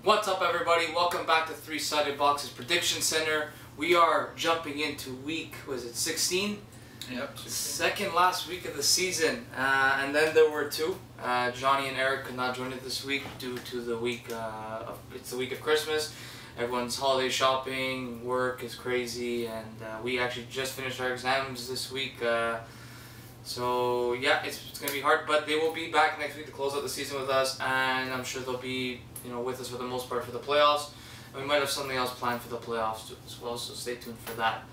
What's up, everybody? Welcome back to Three-Sided Boxes Prediction Center. We are jumping into week, was it 16? Yep. Second last week of the season, and then there were two. Johnny and Eric could not join it this week due to the week. It's the week of Christmas. Everyone's holiday shopping, work is crazy, and we actually just finished our exams this week. So yeah, it's gonna be hard, but they will be back next week to close out the season with us, and I'm sure they'll be with us for the most part for the playoffs. And we might have something else planned for the playoffs as well, so stay tuned for that.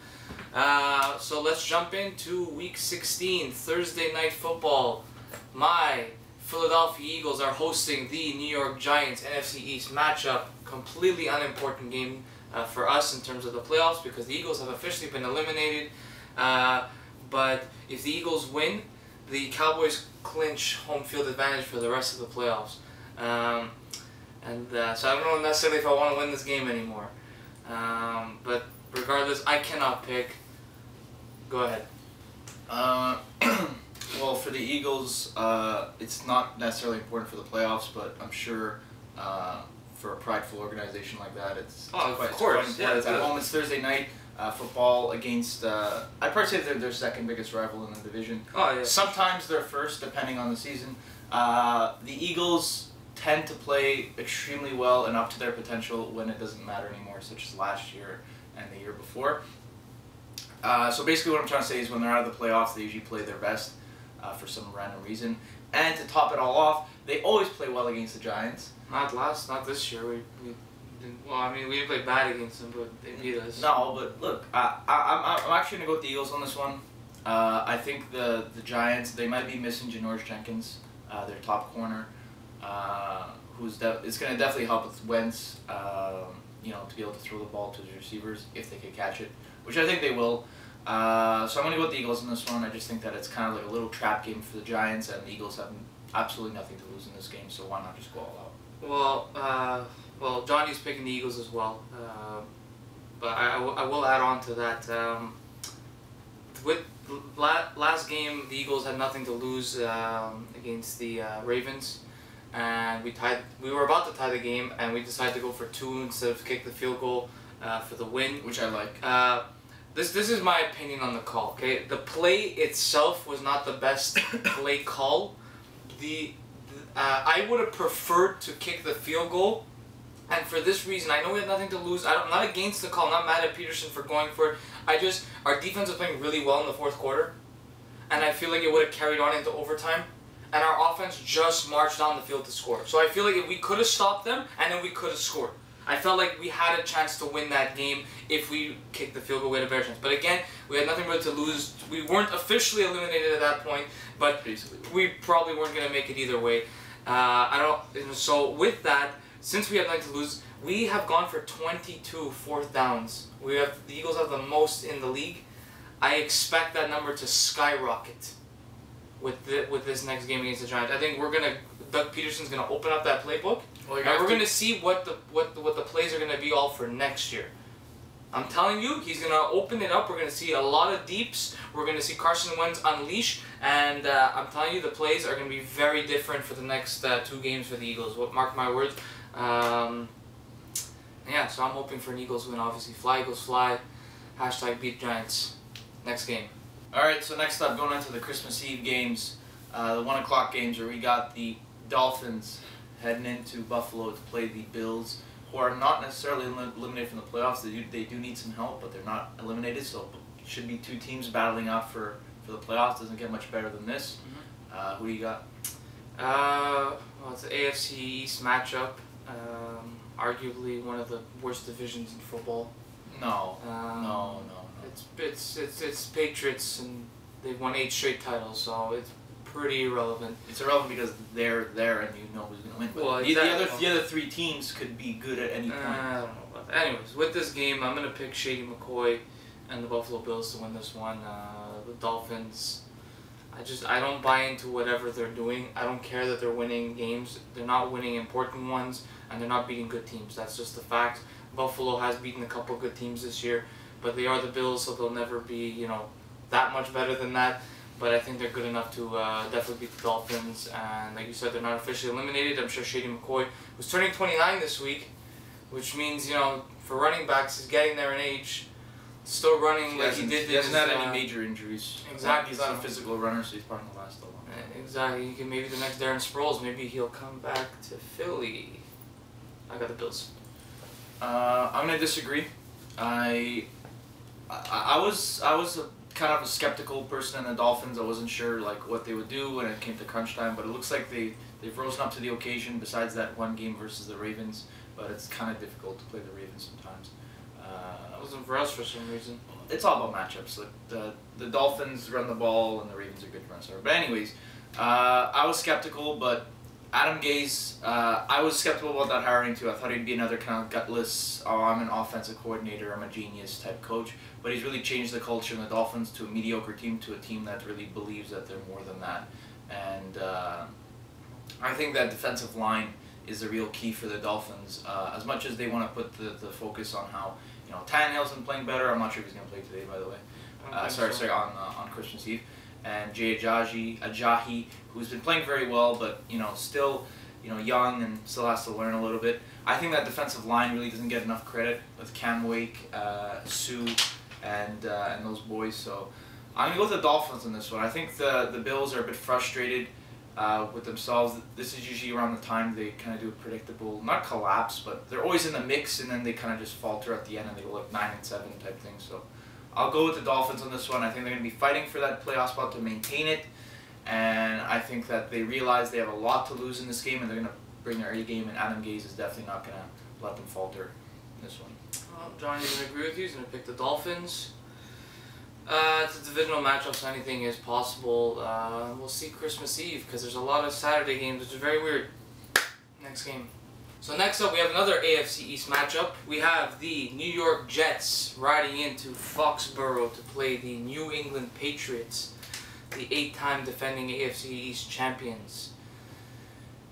So let's jump into week 16, Thursday night football. My Philadelphia Eagles are hosting the New York Giants NFC East matchup. Completely unimportant game for us in terms of the playoffs because the Eagles have officially been eliminated. But if the Eagles win, the Cowboys clinch home field advantage for the rest of the playoffs. So I don't know necessarily if I want to win this game anymore. But regardless, I cannot pick. Go ahead. Well, for the Eagles, it's not necessarily important for the playoffs, but I'm sure for a prideful organization like that, it's quite important. Yeah, it's at home. It's Thursday night. Football against, I'd probably say they're their second biggest rival in the division. Oh, yeah. Sometimes they're first, depending on the season. The Eagles tend to play extremely well and up to their potential when it doesn't matter anymore, such as last year and the year before. So basically what I'm trying to say is when they're out of the playoffs, they usually play their best for some random reason. And to top it all off, they always play well against the Giants. Not this year. We didn't play bad against them, but they beat us. No, but look, I'm actually going to go with the Eagles on this one. I think the Giants, they might be missing Janoris Jenkins, their top corner, it's going to definitely help with Wentz, to be able to throw the ball to his receivers if they could catch it, which I think they will. So I'm going to go with the Eagles in this one. I just think that it's kind of like a little trap game for the Giants, and the Eagles have absolutely nothing to lose in this game, so why not just go all out? Well, Johnny's picking the Eagles as well, but I will add on to that. With last game, the Eagles had nothing to lose against the Ravens, and we were about to tie the game, and we decided to go for 2 instead of kick the field goal for the win, which I like. This is my opinion on the call. Okay, the play itself was not the best play call. I would have preferred to kick the field goal. And for this reason, I know we had nothing to lose. I'm not against the call. I'm not mad at Peterson for going for it. Our defense was playing really well in the fourth quarter. And I feel like it would have carried on into overtime. And our offense just marched down the field to score. So I feel like if we could have stopped them, and then we could have scored. I felt like we had a chance to win that game if we kicked the field goal. We had a better chance. But again, we had nothing really to lose. We weren't officially eliminated at that point, but we probably weren't going to make it either way. So with that, since we have nothing to lose, we have gone for 22 fourth downs. The Eagles have the most in the league. I expect that number to skyrocket with this next game against the Giants. I think Doug Peterson's gonna open up that playbook, and we're gonna see what the plays are gonna be all for next year. I'm telling you, he's gonna open it up. We're gonna see a lot of deeps. We're gonna see Carson Wentz unleash, and I'm telling you, the plays are gonna be very different for the next 2 games for the Eagles. Mark my words. Yeah, so I'm hoping for an Eagles win, obviously. Fly Eagles fly. # beat Giants. Next game. Alright, so next up, going into the Christmas Eve games, the 1 o'clock games where we got the Dolphins heading into Buffalo to play the Bills, who are not necessarily eliminated from the playoffs. They do need some help, but they're not eliminated, so it should be 2 teams battling out for the playoffs. Doesn't get much better than this. Who do you got? Well, it's an AFC East matchup. Arguably one of the worst divisions in football. No. It's Patriots, and they've won 8 straight titles, so it's pretty irrelevant. It's irrelevant because they're there and you know who's gonna win. But well, the other 3 teams could be good at any point. I don't know about that. Anyways, with this game, I'm gonna pick Shady McCoy and the Buffalo Bills to win this one. The Dolphins, I don't buy into whatever they're doing. I don't care that they're winning games. They're not winning important ones, and they're not beating good teams. That's just the fact. Buffalo has beaten a couple good teams this year, but they are the Bills, so they'll never be, that much better than that. but I think they're good enough to definitely beat the Dolphins. And like you said, they're not officially eliminated. I'm sure Shady McCoy, who's turning 29 this week, which means, you know, for running backs, he's getting there in age. Still running like he did. He hasn't had any major injuries. Exactly. He's not a physical runner, so he's probably going to last a long. Exactly. He can maybe the next Darren Sproles. Maybe he'll come back to Philly. I got the Bills. I'm going to disagree. I was kind of a skeptical person in the Dolphins. I wasn't sure like what they would do when it came to crunch time, but it looks like they've risen up to the occasion. Besides that one game versus the Ravens, but it's kind of difficult to play the Ravens sometimes. It wasn't for us for some reason. It's all about matchups. Like the Dolphins run the ball and the Ravens are good runs. But anyways, I was skeptical, but Adam Gase, I was skeptical about that hiring too. I thought he'd be another kind of gutless, oh, I'm an offensive coordinator, I'm a genius type coach. But he's really changed the culture in the Dolphins to a mediocre team, to a team that really believes that they're more than that. And I think that defensive line is the real key for the Dolphins. As much as they want to put the focus on how, you know, Tannehill's been playing better. I'm not sure if he's going to play today, by the way. Sorry, on Christmas Eve. And Jay Ajayi, who's been playing very well, but, you know, still, you know, young and still has to learn a little bit. I think that defensive line really doesn't get enough credit with Cam Wake, Sue, and those boys. So I'm going to go with the Dolphins in this one. I think the Bills are a bit frustrated with themselves. This is usually around the time they kind of do a predictable, not collapse, but they're always in the mix, and then they kind of just falter at the end and they go like 9-7 type thing. So I'll go with the Dolphins on this one. I think they're going to be fighting for that playoff spot to maintain it, and I think that they realize they have a lot to lose in this game, and they're going to bring their A game, and Adam Gase is definitely not going to let them falter in this one. Well, Johnny's going to agree with you. He's going to pick the Dolphins. It's a divisional matchup, so anything is possible. We'll see Christmas Eve, because there's a lot of Saturday games, which is very weird. Next game. So next up, we have another AFC East matchup. We have the New York Jets riding into Foxborough to play the New England Patriots, the 8-time defending AFC East champions.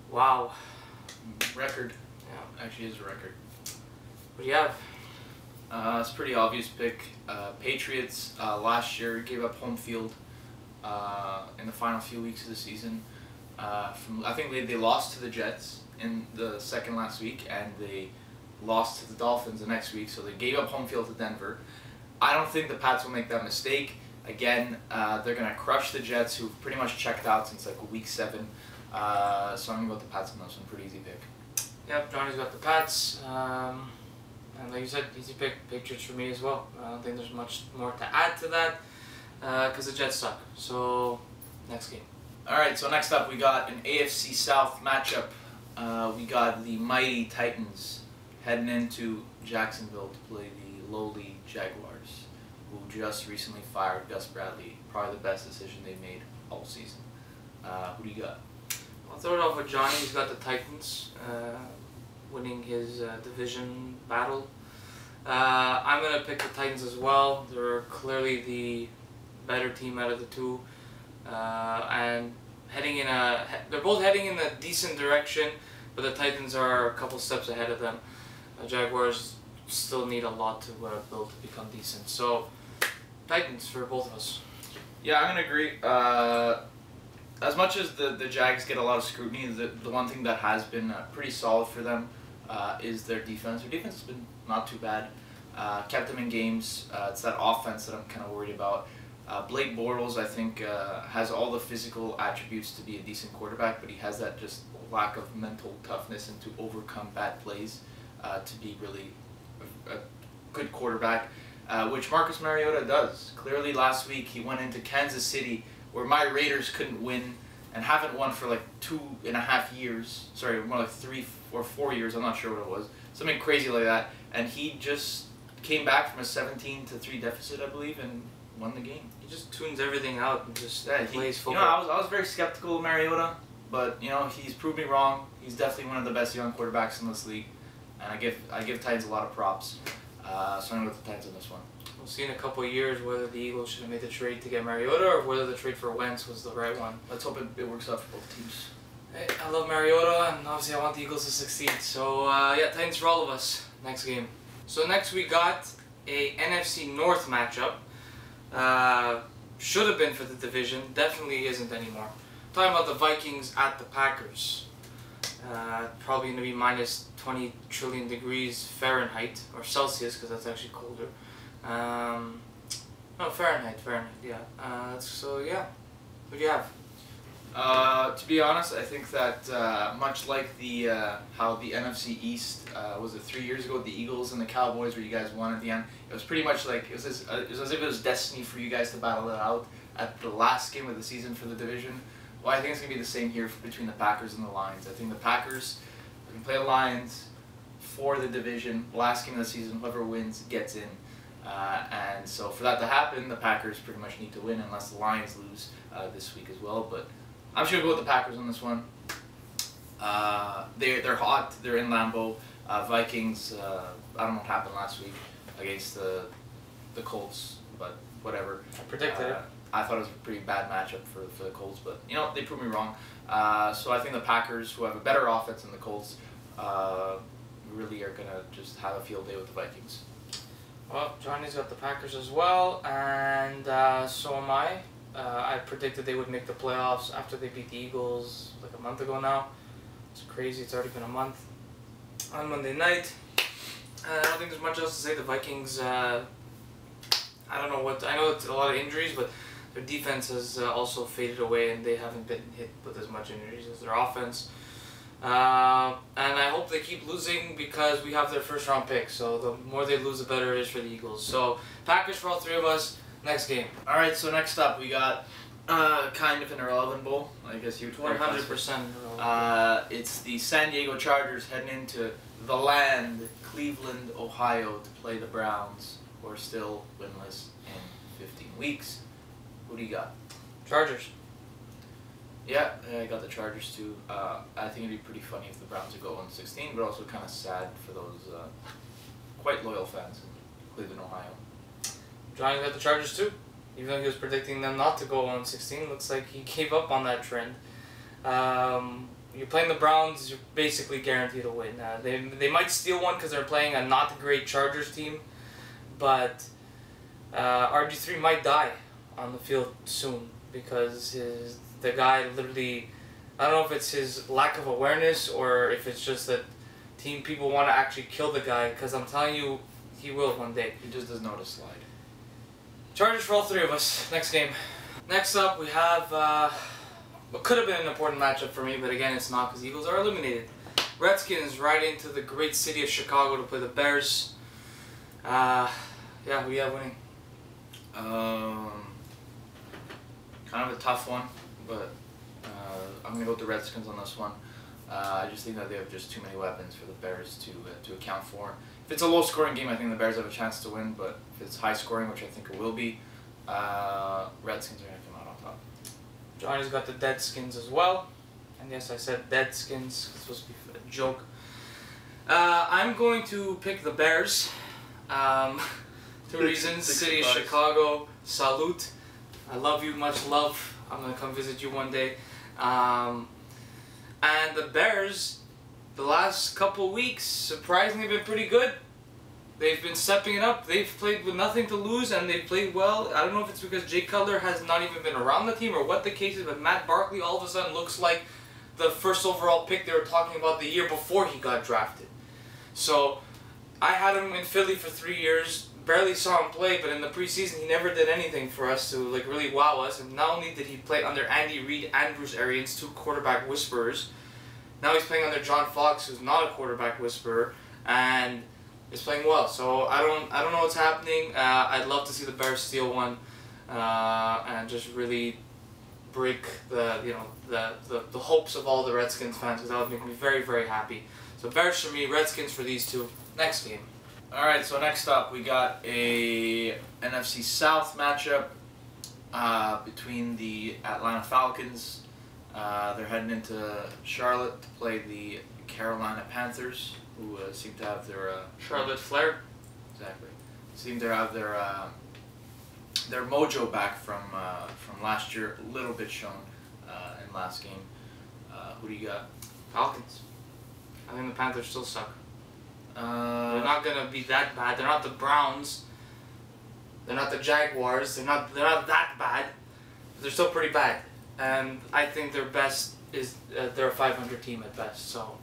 Wow. Record. Yeah. Actually is a record. What do you have? It's a pretty obvious pick. Patriots last year gave up home field in the final few weeks of the season. I think they lost to the Jets in the second last week, and they lost to the Dolphins the next week, so they gave up home field to Denver. I don't think the Pats will make that mistake. Again, they're going to crush the Jets, who've pretty much checked out since like week 7. So I'm going to go with the Pats on this one. Pretty easy pick. Yep, Johnny's got the Pats. And like you said, easy pick, Patriots for me as well. I don't think there's much more to add to that, because the Jets suck. So, next game. Alright, so next up we got an AFC South matchup. We got the mighty Titans heading into Jacksonville to play the lowly Jaguars, who just recently fired Gus Bradley. Probably the best decision they made all season. Who do you got? I'll throw it off with Johnny. He's got the Titans winning his division battle. I'm going to pick the Titans as well. They're clearly the better team out of the two. And they're both heading in a decent direction, but the Titans are a couple steps ahead of them. Jaguars still need a lot to build to become decent. So, Titans for both of us. Yeah, I'm going to agree. As much as the Jags get a lot of scrutiny, the one thing that has been pretty solid for them is their defense. Their defense has been not too bad. Kept them in games. It's that offense that I'm kind of worried about. Blake Bortles, I think, has all the physical attributes to be a decent quarterback, but he has that just lack of mental toughness and to overcome bad plays to be really a good quarterback, which Marcus Mariota does. Clearly last week he went into Kansas City, where my Raiders couldn't win and haven't won for like 2.5 years. Sorry, more like 3 or 4 years, I'm not sure what it was. Something crazy like that. And he just came back from a 17-3 deficit, I believe, and won the game. He just tunes everything out and just plays football. You know, I was very skeptical of Mariota, but you know, he's proved me wrong. He's definitely one of the best young quarterbacks in this league, and I give Titans a lot of props. So I'm going to go with the Titans on this one. We'll see in a couple of years whether the Eagles should have made the trade to get Mariota or whether the trade for Wentz was the right one. Let's hope it works out for both teams. Hey, I love Mariota, and obviously I want the Eagles to succeed. So yeah, Titans for all of us. Next game. So next we got a NFC North matchup. should have been for the division, definitely isn't anymore. Talking about the Vikings at the Packers. Probably going to be minus 20 trillion degrees Fahrenheit, or Celsius, because that's actually colder. No, Fahrenheit, yeah. So yeah, what do you have? To be honest, I think that much like the how the NFC East was it 3 years ago with the Eagles and the Cowboys, where you guys won at the end. It was pretty much like it was as if it was destiny for you guys to battle it out at the last game of the season for the division. Well, I think it's gonna be the same here between the Packers and the Lions. I think the Packers are gonna play the Lions for the division. Last game of the season, whoever wins gets in. And so for that to happen, the Packers pretty much need to win unless the Lions lose this week as well. But I'm sure we'll go with the Packers on this one. They're hot. They're in Lambeau. Vikings. I don't know what happened last week against the Colts, but whatever. I predicted it. I thought it was a pretty bad matchup for the Colts, but you know they proved me wrong. So I think the Packers, who have a better offense than the Colts, really are gonna just have a field day with the Vikings. Well, Johnny's got the Packers as well, and so am I. I predicted they would make the playoffs after they beat the Eagles like a month ago now. It's crazy, it's already been a month. On Monday night, I don't think there's much else to say. The Vikings, I don't know what, I know it's a lot of injuries, but their defense has also faded away and they haven't been hit with as much injuries as their offense. And I hope they keep losing because we have their first round pick. So the more they lose, the better it is for the Eagles. So Packers for all three of us. Next game. All right. So next up, we got kind of an irrelevant bowl. I guess you. 100%. It's the San Diego Chargers heading into the land, Cleveland, Ohio, to play the Browns, who are still winless in 15 weeks. Who do you got? Chargers. Yeah, I got the Chargers too. I think it'd be pretty funny if the Browns would go 1-16, but also kind of sad for those quite loyal fans in Cleveland, Ohio. Johnny got the Chargers too. Even though he was predicting them not to go 1-16, looks like he gave up on that trend. You're playing the Browns, you're basically guaranteed to win. They might steal one because they're playing a not great Chargers team, but RG3 might die on the field soon because the guy literally, I don't know if it's his lack of awareness or if it's just that team people want to actually kill the guy, because I'm telling you, he will one day. He just doesn't know to slide. Chargers for all three of us. Next game. Next up, we have what could have been an important matchup for me, but again, it's not because Eagles are eliminated. Redskins right into the great city of Chicago to play the Bears. Yeah, who do you have winning? Kind of a tough one, but I'm gonna go with the Redskins on this one. I just think that they have just too many weapons for the Bears to account for. If it's a low-scoring game, I think the Bears have a chance to win, but if it's high-scoring, which I think it will be, Redskins are going to come out on top. Johnny's got the Deadskins as well. And yes, I said Deadskins. It's supposed to be a joke. I'm going to pick the Bears. 2 reasons. City of Chicago, salute. I love you, much love. I'm going to come visit you one day. And the Bears, the last couple weeks, surprisingly been pretty good. They've been stepping it up. They've played with nothing to lose, and they've played well. I don't know if it's because Jay Cutler has not even been around the team or what the case is, but Matt Barkley all of a sudden looks like the first overall pick they were talking about the year before he got drafted. So I had him in Philly for 3 years. Barely saw him play, but in the preseason he never did anything for us to like really wow us. And not only did he play under Andy Reid and Bruce Arians, 2 quarterback whisperers, now he's playing under John Fox, who's not a quarterback whisperer, and is playing well. So I don't know what's happening. I'd love to see the Bears steal one and just really break the hopes of all the Redskins fans, because that would make me very, very happy. So Bears for me, Redskins for these two. Next game. All right, so next up we got a NFC South matchup between the Atlanta Falcons. They're heading into Charlotte to play the Carolina Panthers, who seem to have their Charlotte Flair. Exactly. Seem to have their mojo back from last year, a little bit shown in last game. Who do you got? Falcons. I think the Panthers still suck. They're not gonna be that bad. They're not the Browns, They're not the Jaguars. They're not that bad. They're still pretty bad. And I think their best is they're a 500 team at best. So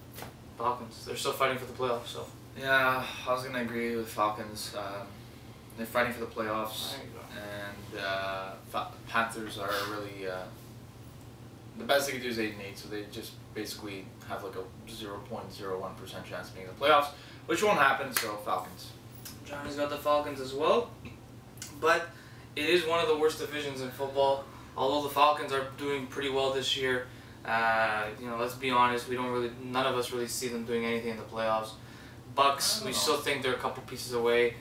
Falcons. They're still fighting for the playoffs. So yeah, I was gonna agree with Falcons. They're fighting for the playoffs, and Panthers are really the best they could do is 8-8. So they just basically have like a 0.01% chance of making the playoffs, which won't happen. So Falcons. Johnny's got the Falcons as well, but it is one of the worst divisions in football. Although the Falcons are doing pretty well this year, you know, let's be honest, none of us really see them doing anything in the playoffs. Bucks, we still think they're a couple pieces away.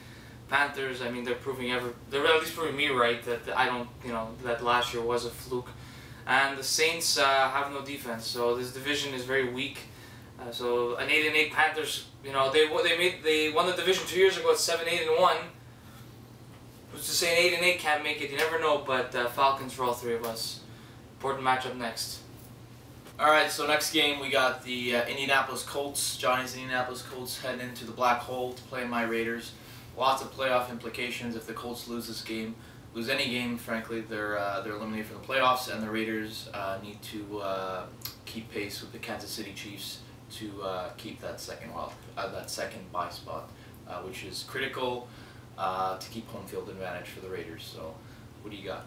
Panthers, I mean, they're at least proving me right that that last year was a fluke. And the Saints have no defense, so this division is very weak. So an 8-8 Panthers, you know, they won the division 2 years ago at 7-8-1. Who's to say an 8-8 can't make it? You never know. But Falcons for all three of us. Important matchup next. All right, so next game we got the Indianapolis Colts. Johnny's Indianapolis Colts heading into the black hole to play my Raiders. Lots of playoff implications if the Colts lose this game. Lose any game, frankly, they're eliminated from the playoffs, and the Raiders need to keep pace with the Kansas City Chiefs to keep that second bye spot, which is critical to keep home field advantage for the Raiders. So, what do you got?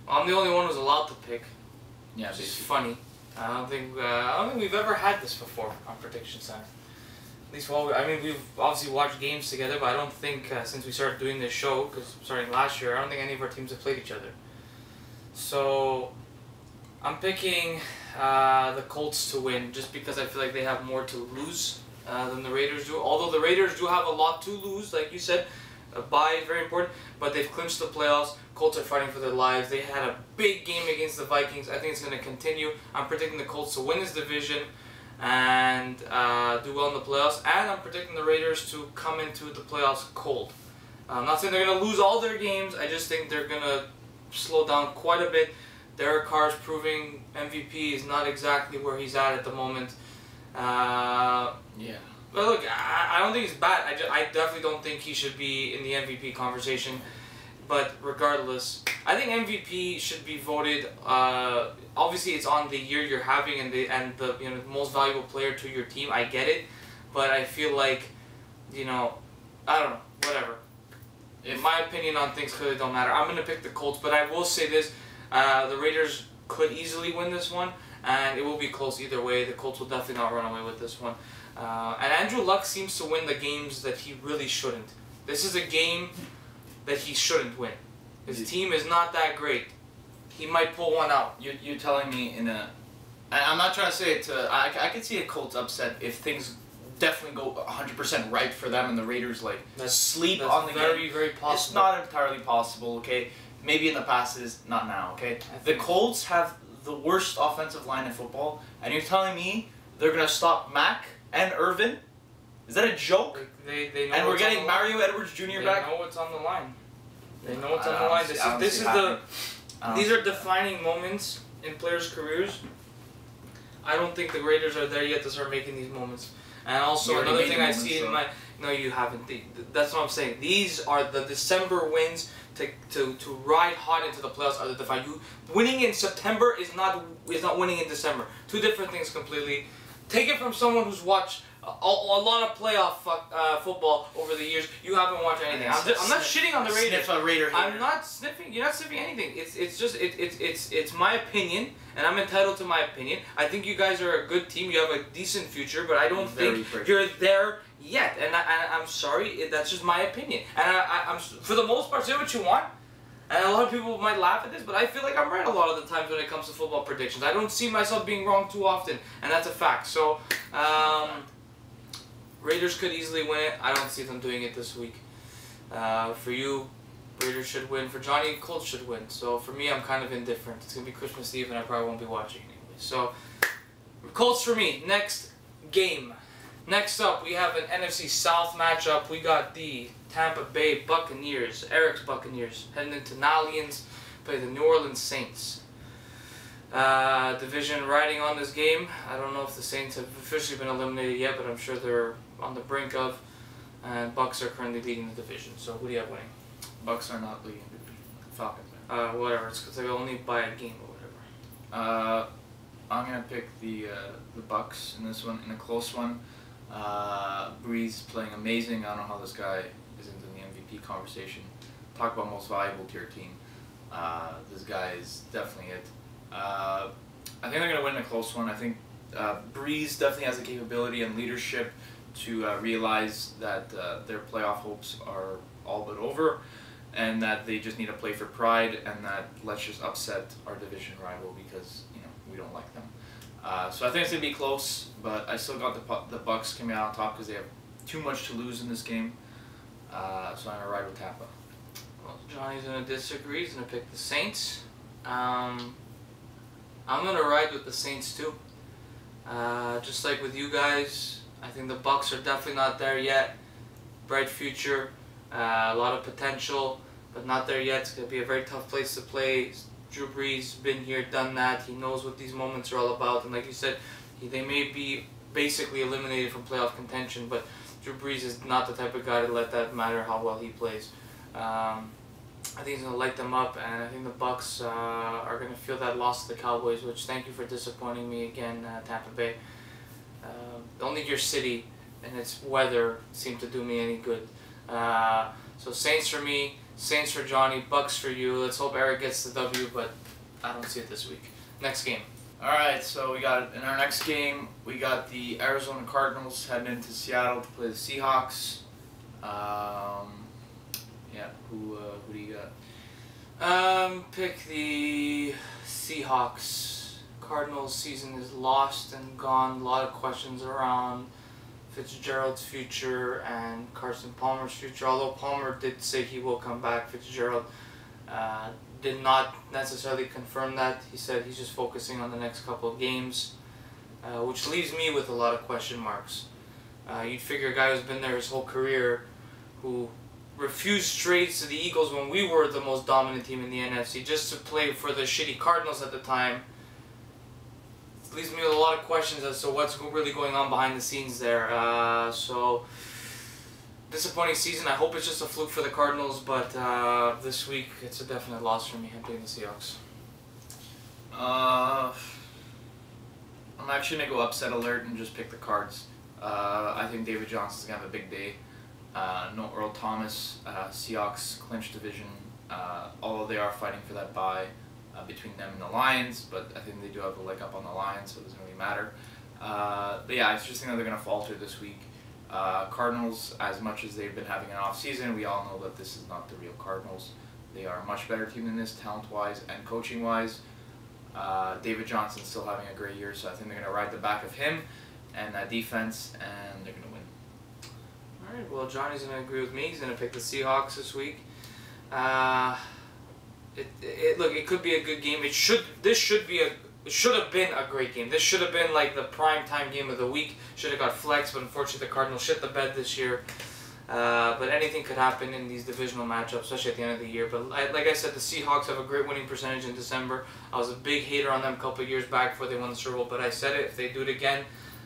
I'm the only one who's allowed to pick. Yeah, which is funny. I don't think we've ever had this before on Prediction Center. At least, we've obviously watched games together, but I don't think since we started doing this show, because starting last year, I don't think any of our teams have played each other. So, I'm picking the Colts to win, just because I feel like they have more to lose than the Raiders do. Although the Raiders do have a lot to lose, like you said, a bye is very important, but they've clinched the playoffs. Colts are fighting for their lives. They had a big game against the Vikings. I think it's going to continue. I'm predicting the Colts to win this division and do well in the playoffs. And I'm predicting the Raiders to come into the playoffs cold. I'm not saying they're going to lose all their games. I just think they're going to slow down quite a bit. Derek Carr's proving MVP is not exactly where he's at the moment. Yeah. But look, I don't think he's bad. I definitely don't think he should be in the MVP conversation. But regardless, I think MVP should be voted. Obviously, it's on the year you're having and the most valuable player to your team. I get it, but I feel like, I don't know, whatever. In my opinion on things clearly don't matter. I'm gonna pick the Colts, but I will say this: the Raiders could easily win this one, and it will be close either way. The Colts will definitely not run away with this one. And Andrew Luck seems to win the games that he really shouldn't. This is a game that he shouldn't win. His team is not that great. He might pull one out. You're telling me I'm not trying to say it I could see a Colts upset if things definitely go 100% right for them and the Raiders sleep on the game. Very, very possible. It's not entirely possible, okay? Maybe in the past it is, not now, okay? The Colts have the worst offensive line in football, and you're telling me they're going to stop Mack and Irvin? Is that a joke? They know and we're getting Mario Edwards Jr. back? They know what's on the line. They know what's on the line. These are defining moments in players' careers. I don't think the Raiders are there yet to start making these moments. And also another thing I see in my no, you haven't. That's what I'm saying. These are the December wins to ride hot into the playoffs are the defining. Winning in September is not winning in December. Two different things completely. Take it from someone who's watched a lot of playoff football over the years. You haven't watched anything. I'm not shitting on the Raiders. I'm not sniffing. You're not sniffing anything. It's my opinion, and I'm entitled to my opinion. I think you guys are a good team. You have a decent future, but I don't think you're there yet. And I'm sorry. That's just my opinion. And I'm for the most part, say what you want. And a lot of people might laugh at this, but I feel like I'm right a lot of the times when it comes to football predictions. I don't see myself being wrong too often, and that's a fact. So, Raiders could easily win it. I don't see them doing it this week. For you, Raiders should win. For Johnny, Colts should win. So for me, I'm kind of indifferent. It's going to be Christmas Eve, and I probably won't be watching anyway. So, Colts for me. Next game. Next up, we have an NFC South matchup. We got the Tampa Bay Buccaneers, Eric's Buccaneers, heading into Nallians, play the New Orleans Saints. Division riding on this game. I don't know if the Saints have officially been eliminated yet, but I'm sure they're on the brink of. And Bucs are currently leading the division. So who do you have winning? Bucks are not leading the Falcons. Whatever. It's because they only buy a game or whatever. I'm gonna pick the Bucks in this one, in a close one. Breeze playing amazing. I don't know how this guy isn't in the MVP conversation. Talk about most valuable to your team. This guy is definitely it. I think they're gonna win a close one. I think Breeze definitely has the capability and leadership to realize that their playoff hopes are all but over, and that they just need to play for pride, and that let's just upset our division rival because we don't like them. So I think it's gonna be close, but I still got the Bucks coming out on top because they have too much to lose in this game. So I'm gonna ride with Tampa. Well, Johnny's gonna disagree. He's gonna pick the Saints. I'm gonna ride with the Saints too. Just like with you guys, I think the Bucks are definitely not there yet. Bright future, a lot of potential, but not there yet. It's gonna be a very tough place to play. Drew Brees been here, done that. He knows what these moments are all about, and like you said, they may be basically eliminated from playoff contention, but Drew Brees is not the type of guy to let that matter how well he plays. I think he's going to light them up, and I think the Bucks are going to feel that loss to the Cowboys, which thank you for disappointing me again, Tampa Bay. Only your city and its weather seemed to do me any good. So Saints for me, Saints for Johnny, Bucks for you. Let's hope Eric gets the W, but I don't see it this week. Next game. Alright, so we got, in our next game, we got the Arizona Cardinals heading into Seattle to play the Seahawks. Yeah, who do you got? Pick the Seahawks. Cardinals season is lost and gone. A lot of questions around Fitzgerald's future and Carson Palmer's future. Although Palmer did say he will come back, Fitzgerald did not necessarily confirm that. He said he's just focusing on the next couple of games, which leaves me with a lot of question marks. You'd figure a guy who's been there his whole career, who refused trades to the Eagles when we were the most dominant team in the NFC, just to play for the shitty Cardinals at the time. It leaves me with a lot of questions as to what's really going on behind the scenes there. So, disappointing season. I hope it's just a fluke for the Cardinals, but this week it's a definite loss for me. I'm picking the Seahawks. I'm actually going to go upset alert and just pick the Cards. I think David Johnson's going to have a big day. No Earl Thomas. Seahawks clinch division. Although they are fighting for that bye between them and the Lions, but I think they do have a leg up on the Lions, so it doesn't really matter. But yeah, I just think that they're going to falter this week. Cardinals, as much as they've been having an off season, we all know that this is not the real Cardinals. They are a much better team than this, talent-wise and coaching-wise. David Johnson's still having a great year, so I think they're going to ride the back of him and that defense, and they're going to win. Alright, well, Johnny's going to agree with me. He's going to pick the Seahawks this week. Look, it could be a good game. This should have been a great game. This should have been like the prime time game of the week. Should have got flexed, but unfortunately the Cardinals shit the bed this year. But anything could happen in these divisional matchups, especially at the end of the year. But like I said, the Seahawks have a great winning percentage in December. I was a big hater on them a couple of years back before they won the Super Bowl, but I said it, if they do it again,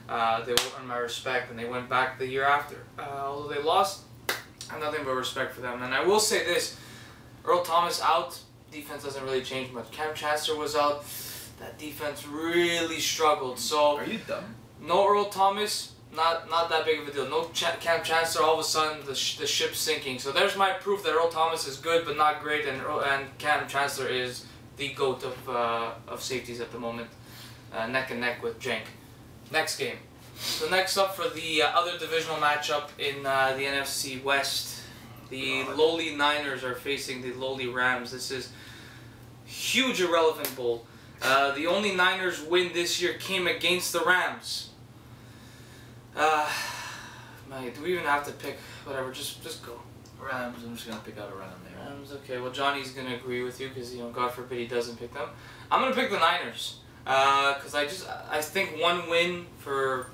they will earn my respect, and they went back the year after. Although they lost, I have nothing but respect for them. And I will say this, Earl Thomas out, defense doesn't really change much. Cam Chancellor was out, that defense really struggled. So are you dumb? No Earl Thomas, not that big of a deal. No Cam Chancellor, all of a sudden the ship's sinking. So there's my proof that Earl Thomas is good but not great, and Cam Chancellor is the GOAT of safeties at the moment, neck and neck with Jenk. Next game. So next up for the other divisional matchup in the NFC West, the lowly Niners are facing the lowly Rams. This is huge irrelevant bowl. The only Niners win this year came against the Rams. Do we even have to pick? Whatever, just go. Rams. I'm just gonna pick out a random name. Rams. Okay. Well, Johnny's gonna agree with you because God forbid he doesn't pick them. I'm gonna pick the Niners because I think one win for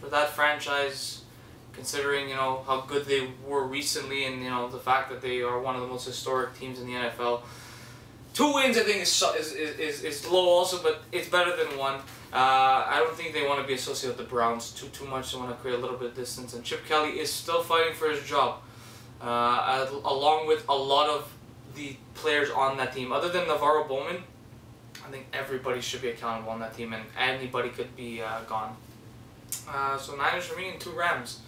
that franchise, considering how good they were recently, and the fact that they are one of the most historic teams in the NFL. 2 wins I think is low also, but it's better than 1. I don't think they want to be associated with the Browns too much. They want to create a little bit of distance, and Chip Kelly is still fighting for his job. along with a lot of the players on that team. Other than Navarro Bowman, I think everybody should be accountable on that team, and anybody could be gone. So Niners for me and 2 Rams.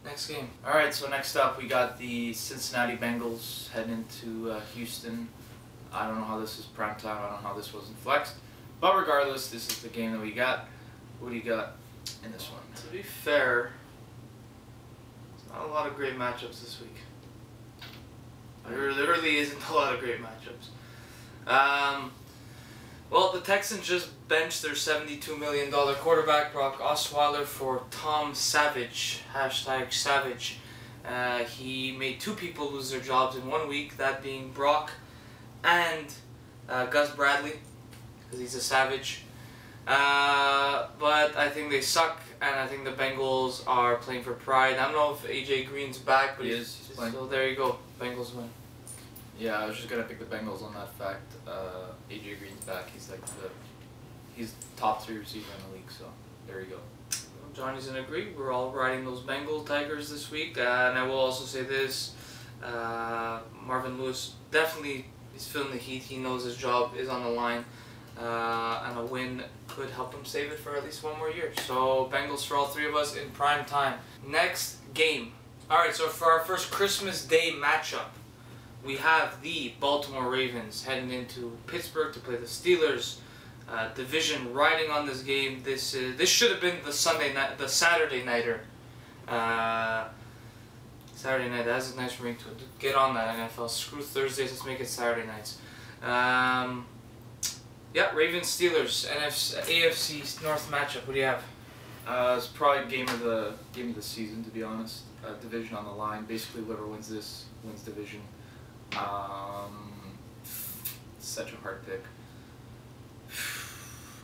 Next game. Alright, so next up we got the Cincinnati Bengals heading into Houston. I don't know how this is primetime, I don't know how this wasn't flexed. But regardless, this is the game that we got. What do you got in this one? To be fair, there's not a lot of great matchups this week. There really isn't a lot of great matchups. Well, the Texans just benched their $72 million quarterback, Brock Osweiler, for Tom Savage. #Savage. He made 2 people lose their jobs in 1 week, that being Brock and Gus Bradley, because he's a savage. But I think they suck, and I think the Bengals are playing for pride. I don't know if AJ Green's back, but he's playing. So there you go, Bengals win. Yeah, I was just gonna pick the Bengals on that fact. AJ Green's back. He's like he's top 3 receiver in the league. So there you go. Well, Johnny's gonna agree. We're all riding those Bengal Tigers this week, and I will also say this: Marvin Lewis definitely is feeling the heat. He knows his job is on the line, and a win could help him save it for at least 1 more year. So Bengals for all 3 of us in prime time. Next game. All right. So for our first Christmas Day matchup, we have the Baltimore Ravens heading into Pittsburgh to play the Steelers. Division riding on this game. This should have been the Saturday nighter. Saturday night. That's a nice ring to it. Get on that, NFL. Screw Thursdays. Let's make it Saturday nights. Yeah, Ravens Steelers AFC North matchup. What do you have? It's probably game of the season, to be honest. Division on the line. Basically, whoever wins this wins division. Such a hard pick.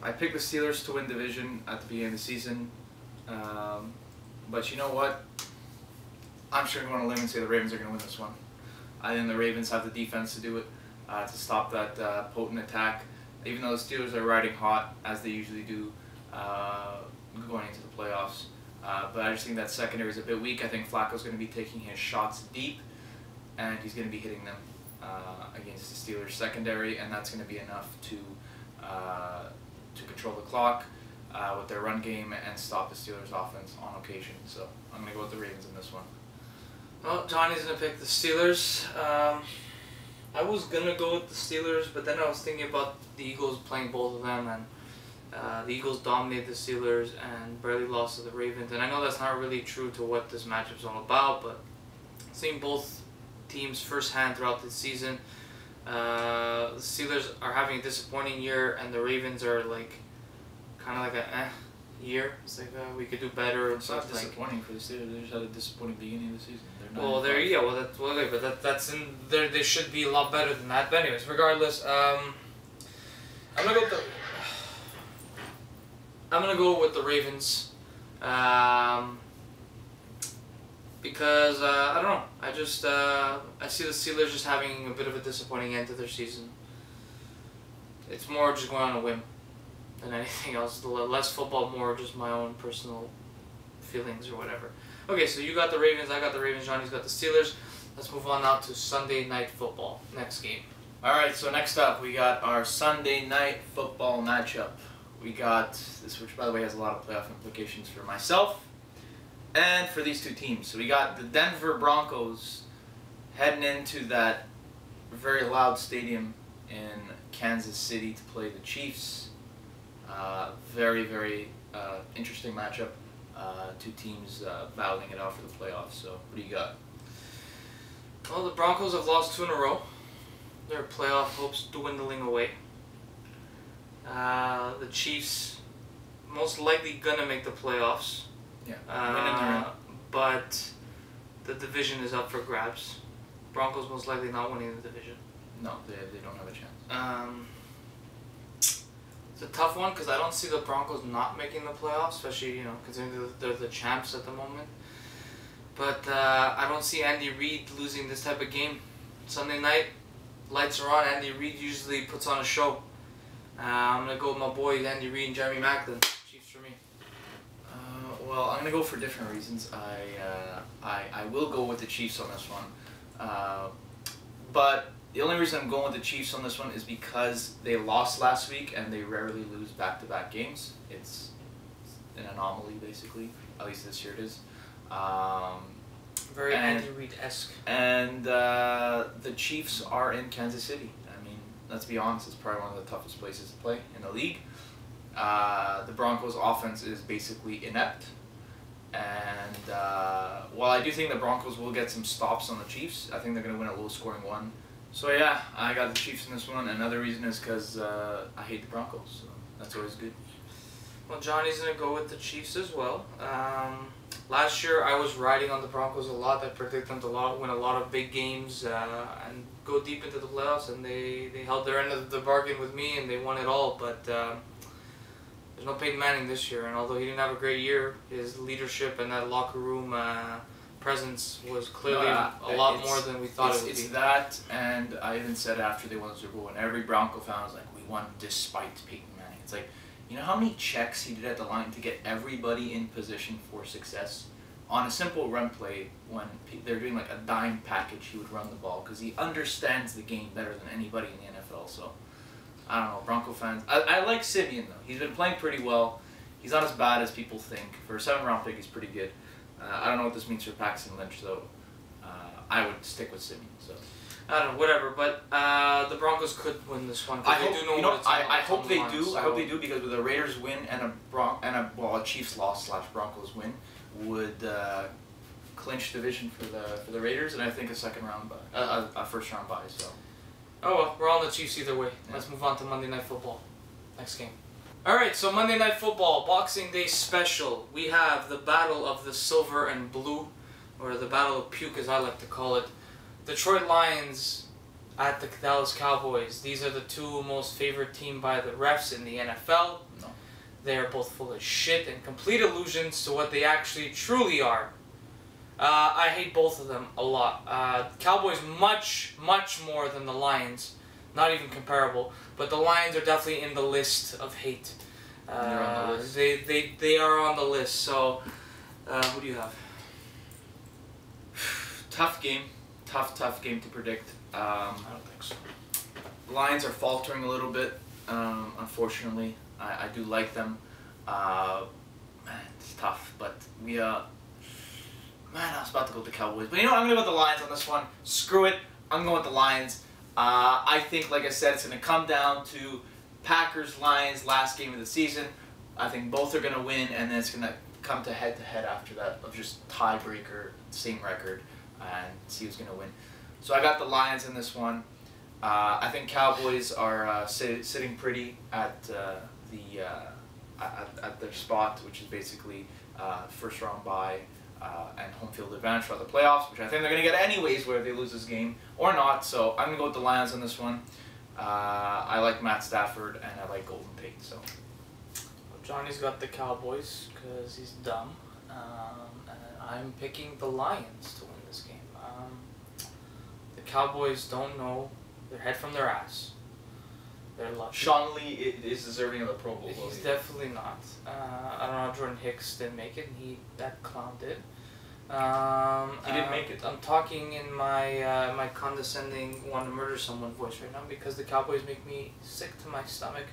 I picked the Steelers to win division at the beginning of the season, but you know what? I'm sure I'm going to limb and say the Ravens are going to win this one. I think the Ravens have the defense to do it, to stop that potent attack. Even though the Steelers are riding hot, as they usually do, going into the playoffs. But I just think that secondary is a bit weak. I think Flacco's going to be taking his shots deep, and he's going to be hitting them against the Steelers secondary, and that's going to be enough to control the clock with their run game and stop the Steelers offense on occasion. So I'm going to go with the Ravens in this one. Well, Johnny's going to pick the Steelers. I was going to go with the Steelers, but then I was thinking about the Eagles playing both of them, and the Eagles dominated the Steelers and barely lost to the Ravens. And I know that's not really true to what this matchup's all about, but seeing both teams firsthand throughout the season, the Steelers are having a disappointing year, and the Ravens are like kind of like a year. It's like we could do better. It's not disappointing for the Steelers. They just had a disappointing beginning of the season. Well, there you go. But that's in there. They should be a lot better than that. But anyways, regardless, I'm gonna go with the Ravens. Because I don't know. I see the Steelers just having a bit of a disappointing end to their season. It's more just going on a whim than anything else. Less football, more just my own personal feelings or whatever. Okay, so you got the Ravens, I got the Ravens, Johnny's got the Steelers. Let's move on now to Sunday Night Football. Next game. Alright, so next up we got our Sunday Night Football matchup. We got this, which by the way has a lot of playoff implications for myself and for these 2 teams. So we got the Denver Broncos heading into that very loud stadium in Kansas City to play the Chiefs. Very, very interesting matchup. 2 teams battling it out for the playoffs. So what do you got? Well, the Broncos have lost 2 in a row. Their playoff hopes dwindling away. The Chiefs most likely gonna make the playoffs. Yeah. But the division is up for grabs. Broncos most likely not winning the division. No, they don't have a chance. It's a tough one because I don't see the Broncos not making the playoffs, especially considering they're the champs at the moment. But I don't see Andy Reid losing this type of game. Sunday night, lights are on. Andy Reid usually puts on a show. I'm gonna go with my boys Andy Reid and Jeremy Maclin. Chiefs for me. Well, I'm gonna go for different reasons. I will go with the Chiefs on this one. But the only reason I'm going with the Chiefs on this one is because they lost last week and they rarely lose back-to-back games. It's an anomaly, basically. At least this year it is. Very Andy Reid-esque. And the Chiefs are in Kansas City. I mean, let's be honest, it's probably one of the toughest places to play in the league. The Broncos' offense is basically inept. And while I do think the Broncos will get some stops on the Chiefs, I think they're going to win a low-scoring one. So yeah, I got the Chiefs in this one. Another reason is because I hate the Broncos. So that's always good. Well, Johnny's going to go with the Chiefs as well. Last year, I was riding on the Broncos a lot. I predicted them to win a lot of big games and go deep into the playoffs. And they held their end of the bargain with me, and they won it all. But there's no Peyton Manning this year. And although he didn't have a great year, his leadership and that locker room presence was clearly a lot more than we thought it would be. It's that, and I even said after they won the Super Bowl, and every Bronco fan was like, we won despite Peyton Manning. It's like, you know how many checks he did at the line to get everybody in position for success? On a simple run play, when they're doing like a dime package, he would run the ball because he understands the game better than anybody in the NFL. So, I don't know, Bronco fans. I like Simeon though. He's been playing pretty well. He's not as bad as people think. For a 7th-round pick, he's pretty good. I don't know what this means for Paxton Lynch though. I would stick with Simeon. So. I don't know, whatever, but the Broncos could win this one. I hope they do. So. I hope they do because with a Raiders win and a Chiefs loss / Broncos win would clinch division for the Raiders, and I think a first round bye. So. Oh well, we're all on the Chiefs either way. Yeah. Let's move on to Monday Night Football. Next game. All right, so Monday Night Football, Boxing Day special. We have the Battle of the Silver and Blue, or the Battle of Puke, as I like to call it. Detroit Lions at the Dallas Cowboys. These are the two most favored team by the refs in the NFL. No. They are both full of shit and complete illusions to what they actually truly are. I hate both of them a lot. Cowboys much more than the Lions. Not even comparable. But the Lions are definitely in the list of hate. They're on the list. They are on the list. So, who do you have? Tough game. Tough game to predict. I don't think so. Lions are faltering a little bit, unfortunately. I do like them. Man, it's tough, but man, I was about to go with the Cowboys. But you know what? I'm going to go with the Lions on this one. Screw it. I'm going with the Lions. I think, like I said, it's going to come down to Packers-Lions last game of the season. I think both are going to win, and then it's going to come to head-to-head after that of just tiebreaker, same record, and see who's going to win. So I got the Lions in this one. I think Cowboys are sitting pretty at their spot, which is basically first round bye and home field advantage for the playoffs, which I think they're going to get anyways, whether they lose this game or not. So I'm going to go with the Lions on this one. I like Matt Stafford and I like Golden Tate. So Johnny's got the Cowboys because he's dumb. And I'm picking the Lions to win this game. The Cowboys don't know their head from their ass. They're lucky. Sean Lee is deserving of the Pro Bowl. He's definitely not. I don't know how Jordan Hicks didn't make it, and that clown did. He didn't make it. I'm talking in my my condescending want to murder someone voice right now because the Cowboys make me sick to my stomach,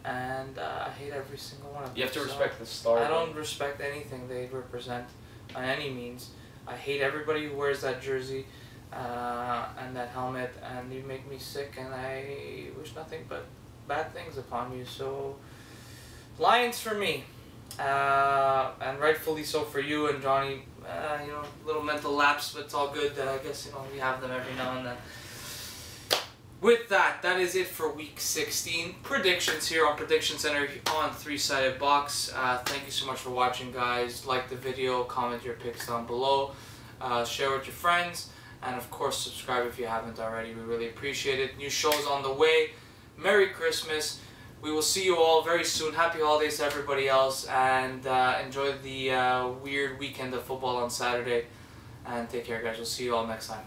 and I hate every single one of them. You have to respect the star. I don't respect anything they represent by any means. I hate everybody who wears that jersey and that helmet, and you make me sick, and I wish nothing but bad things upon you. So, Lions for me, and rightfully so for you and Johnny. You know, little mental lapse, but it's all good. I guess, you know, we have them every now and then. With that, that is it for Week 16 predictions here on Prediction Center on Three-Sided Box. Thank you so much for watching, guys. Like the video, comment your picks down below, share with your friends, and of course subscribe if you haven't already. We really appreciate it. New shows on the way. Merry Christmas. We will see you all very soon. Happy holidays to everybody else, and enjoy the weird weekend of football on Saturday. And take care, guys. We'll see you all next time.